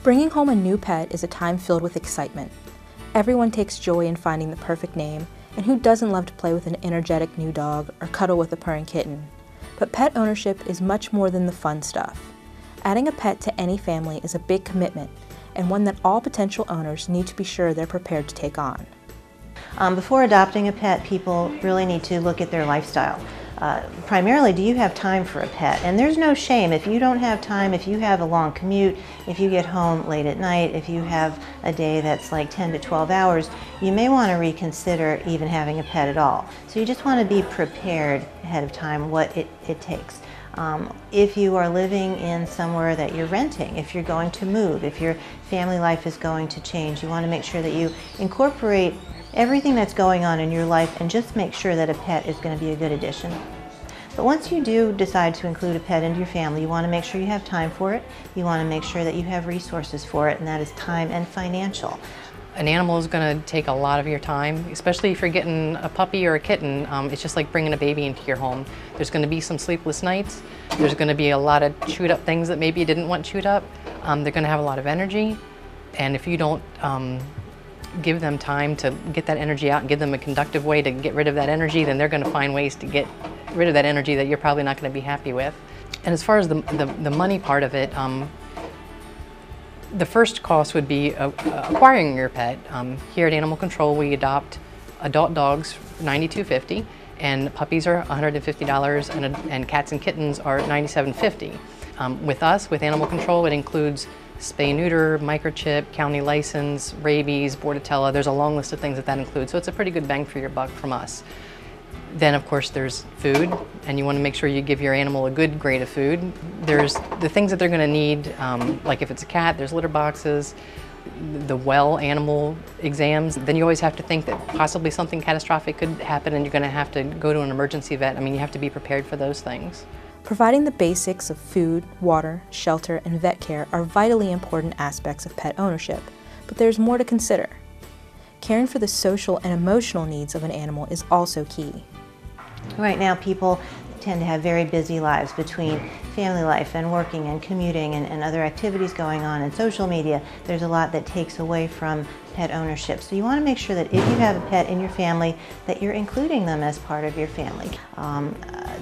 Bringing home a new pet is a time filled with excitement. Everyone takes joy in finding the perfect name, and who doesn't love to play with an energetic new dog or cuddle with a purring kitten? But pet ownership is much more than the fun stuff. Adding a pet to any family is a big commitment, and one that all potential owners need to be sure they're prepared to take on. Before adopting a pet, people really need to look at their lifestyle. Primarily, do you have time for a pet? And there's no shame if you don't have time, if you have a long commute, if you get home late at night, if you have a day that's like 10 to 12 hours, you may want to reconsider even having a pet at all. So you just want to be prepared ahead of time what it takes. If you are living in somewhere that you're renting, if you're going to move, if your family life is going to change, you want to make sure that you incorporate everything that's going on in your life and just make sure that a pet is going to be a good addition. But once you do decide to include a pet into your family, you want to make sure you have time for it. You want to make sure that you have resources for it, and that is time and financial. An animal is going to take a lot of your time, especially if you're getting a puppy or a kitten. It's just like bringing a baby into your home. There's going to be some sleepless nights. There's going to be a lot of chewed up things that maybe you didn't want chewed up. They're going to have a lot of energy, and if you don't give them time to get that energy out and give them a conductive way to get rid of that energy, then they're going to find ways to get rid of that energy that you're probably not going to be happy with. And as far as the money part of it, the first cost would be acquiring your pet. Here at Animal Control, we adopt adult dogs for $92.50, and puppies are $150, and cats and kittens are $97.50. With us, with Animal Control, it includes spay, neuter, microchip, county license, rabies, bordetella. There's a long list of things that includes, so it's a pretty good bang for your buck from us. Then, of course, there's food, and you want to make sure you give your animal a good grade of food. There's the things that they're going to need, like if it's a cat, there's litter boxes, the well animal exams. Then you always have to think that possibly something catastrophic could happen and you're going to have to go to an emergency vet. I mean, you have to be prepared for those things. Providing the basics of food, water, shelter, and vet care are vitally important aspects of pet ownership, but there's more to consider. Caring for the social and emotional needs of an animal is also key. Right now, people tend to have very busy lives between family life and working and commuting and other activities going on and social media. There's a lot that takes away from pet ownership. So you want to make sure that if you have a pet in your family, that you're including them as part of your family.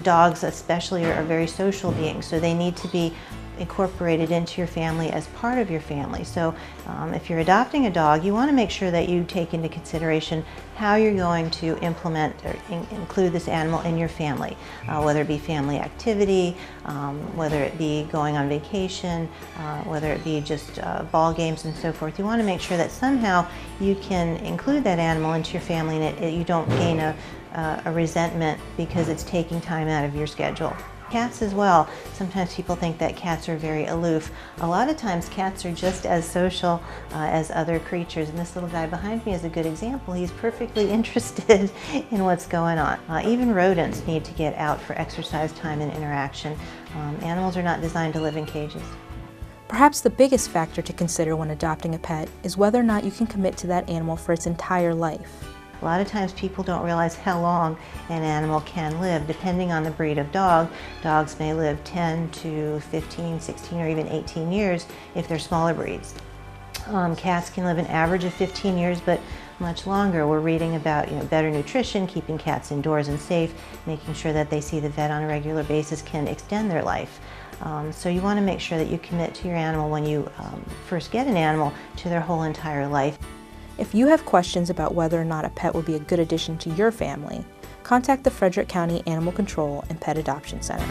Dogs especially are very social beings, so they need to be incorporated into your family as part of your family. So if you're adopting a dog, you want to make sure that you take into consideration how you're going to implement or include this animal in your family, whether it be family activity, whether it be going on vacation, whether it be just ball games and so forth. You want to make sure that somehow you can include that animal into your family and you don't gain a resentment because it's taking time out of your schedule. Cats as well. Sometimes people think that cats are very aloof. A lot of times cats are just as social as other creatures, and this little guy behind me is a good example. He's perfectly interested in what's going on. Even rodents need to get out for exercise time and interaction. Animals are not designed to live in cages. Perhaps the biggest factor to consider when adopting a pet is whether or not you can commit to that animal for its entire life. A lot of times people don't realize how long an animal can live. Depending on the breed of dog, dogs may live 10 to 15, 16, or even 18 years if they're smaller breeds. Cats can live an average of 15 years, but much longer. We're reading about better nutrition, keeping cats indoors and safe, making sure that they see the vet on a regular basis can extend their life. So you want to make sure that you commit to your animal when you first get an animal to their whole entire life. If you have questions about whether or not a pet would be a good addition to your family, contact the Frederick County Animal Control and Pet Adoption Center.